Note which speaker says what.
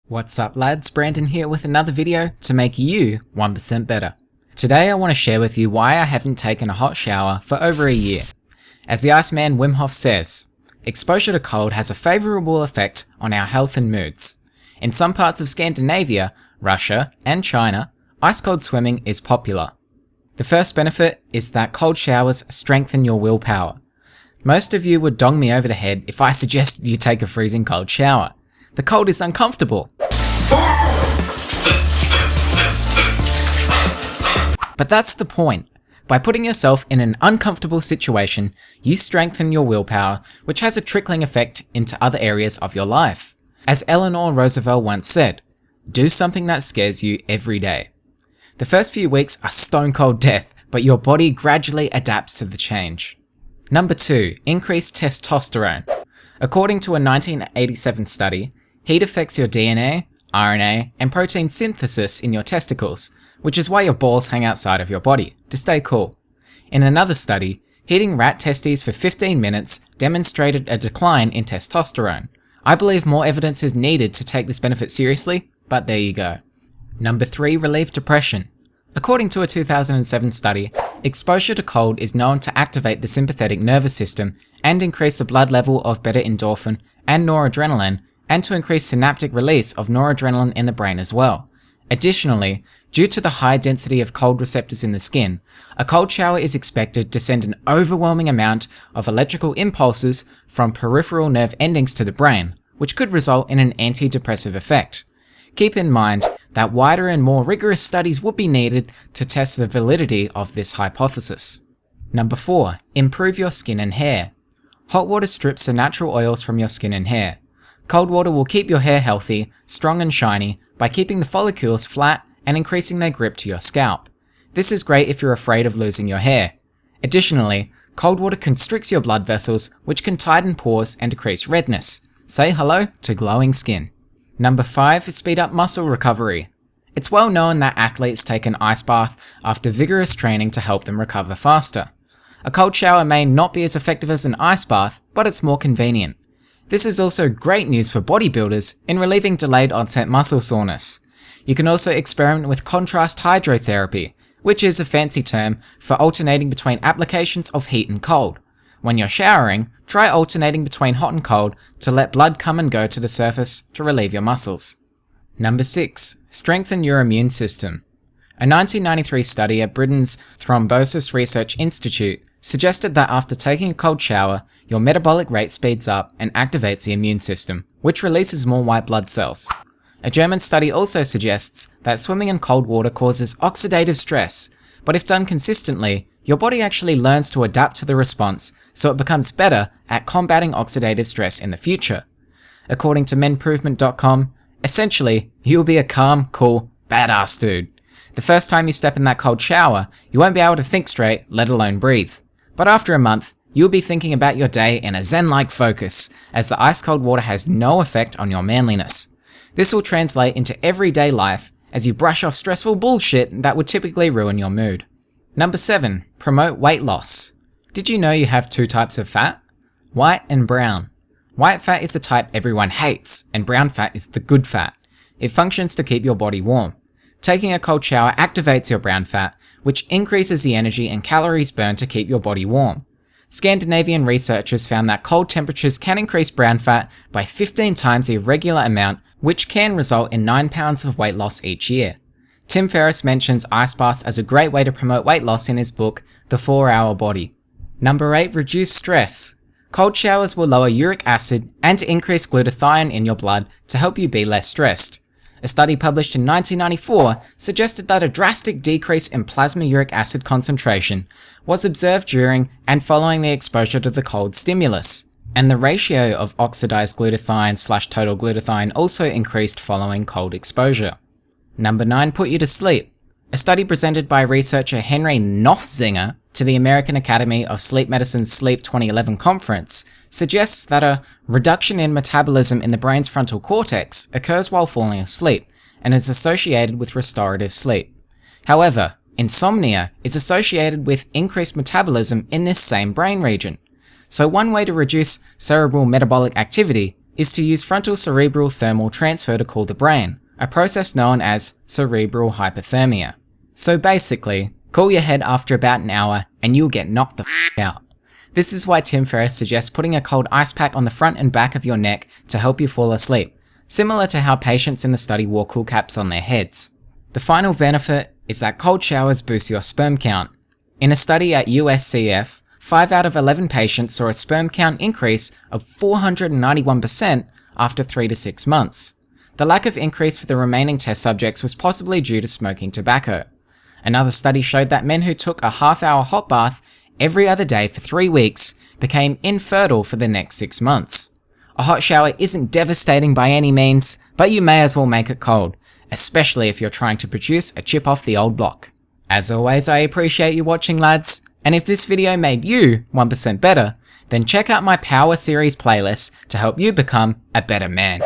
Speaker 1: What's up lads, Brandon here with another video to make you 1% better. Today I want to share with you why I haven't taken a hot shower for over a year. As the Iceman Wim Hof says, exposure to cold has a favourable effect on our health and moods. In some parts of Scandinavia, Russia and China, ice cold swimming is popular. The first benefit is that cold showers strengthen your willpower. Most of you would dong me over the head if I suggested you take a freezing cold shower. The cold is uncomfortable. But that's the point. By putting yourself in an uncomfortable situation, you strengthen your willpower, which has a trickling effect into other areas of your life. As Eleanor Roosevelt once said, do something that scares you every day. The first few weeks are stone cold death, but your body gradually adapts to the change. Number 2. Increased testosterone. According to a 1987 study, heat affects your DNA, RNA, and protein synthesis in your testicles, which is why your balls hang outside of your body, to stay cool. In another study, heating rat testes for 15 minutes demonstrated a decline in testosterone. I believe more evidence is needed to take this benefit seriously, but there you go. Number 3. Relieve depression. According to a 2007 study, exposure to cold is known to activate the sympathetic nervous system and increase the blood level of beta-endorphin and noradrenaline, and to increase synaptic release of noradrenaline in the brain as well. Additionally, due to the high density of cold receptors in the skin, a cold shower is expected to send an overwhelming amount of electrical impulses from peripheral nerve endings to the brain, which could result in an antidepressive effect. Keep in mind that wider and more rigorous studies would be needed to test the validity of this hypothesis. Number 4. Improve your skin and hair. Hot water strips the natural oils from your skin and hair. Cold water will keep your hair healthy, strong and shiny by keeping the follicles flat and increasing their grip to your scalp. This is great if you're afraid of losing your hair. Additionally, cold water constricts your blood vessels, which can tighten pores and decrease redness. Say hello to glowing skin. Number 5. Speed up muscle recovery. It's well known that athletes take an ice bath after vigorous training to help them recover faster. A cold shower may not be as effective as an ice bath, but it's more convenient. This is also great news for bodybuilders in relieving delayed onset muscle soreness. You can also experiment with contrast hydrotherapy, which is a fancy term for alternating between applications of heat and cold. When you're showering, try alternating between hot and cold to let blood come and go to the surface to relieve your muscles. Number 6. Strengthen your immune system. A 1993 study at Britain's Thrombosis Research Institute suggested that after taking a cold shower, your metabolic rate speeds up and activates the immune system, which releases more white blood cells. A German study also suggests that swimming in cold water causes oxidative stress, but if done consistently, your body actually learns to adapt to the response, so it becomes better at combating oxidative stress in the future. According to menprovement.com, essentially, you'll be a calm, cool, badass dude. The first time you step in that cold shower, you won't be able to think straight, let alone breathe. But after a month, you'll be thinking about your day in a zen-like focus, as the ice-cold water has no effect on your manliness. This will translate into everyday life as you brush off stressful bullshit that would typically ruin your mood. Number 7. Promote weight loss. Did you know you have 2 types of fat? White and brown. White fat is the type everyone hates, and brown fat is the good fat. It functions to keep your body warm. Taking a cold shower activates your brown fat, which increases the energy and calories burned to keep your body warm. Scandinavian researchers found that cold temperatures can increase brown fat by 15 times the regular amount, which can result in 9 pounds of weight loss each year. Tim Ferriss mentions ice baths as a great way to promote weight loss in his book, The 4-Hour Body. Number 8. Reduce stress. Cold showers will lower uric acid and increase glutathione in your blood to help you be less stressed. A study published in 1994 suggested that a drastic decrease in plasma uric acid concentration was observed during and following the exposure to the cold stimulus, and the ratio of oxidized glutathione/total glutathione also increased following cold exposure. Number 9. Put you to sleep. A study presented by researcher Henry Nofzinger to the American Academy of Sleep Medicine's Sleep 2011 conference suggests that a reduction in metabolism in the brain's frontal cortex occurs while falling asleep and is associated with restorative sleep. However, insomnia is associated with increased metabolism in this same brain region. So one way to reduce cerebral metabolic activity is to use frontal cerebral thermal transfer to cool the brain, a process known as cerebral hypothermia. So basically, cool your head after about an hour and you'll get knocked the f out. This is why Tim Ferriss suggests putting a cold ice pack on the front and back of your neck to help you fall asleep, similar to how patients in the study wore cool caps on their heads. The final benefit is that cold showers boost your sperm count. In a study at USCF, 5 out of 11 patients saw a sperm count increase of 491% after 3 to 6 months. The lack of increase for the remaining test subjects was possibly due to smoking tobacco. Another study showed that men who took a half-hour hot bath every other day for 3 weeks became infertile for the next 6 months. A hot shower isn't devastating by any means, but you may as well make it cold, especially if you're trying to produce a chip off the old block. As always, I appreciate you watching, lads, and if this video made you 1% better, then check out my Power series playlist to help you become a better man.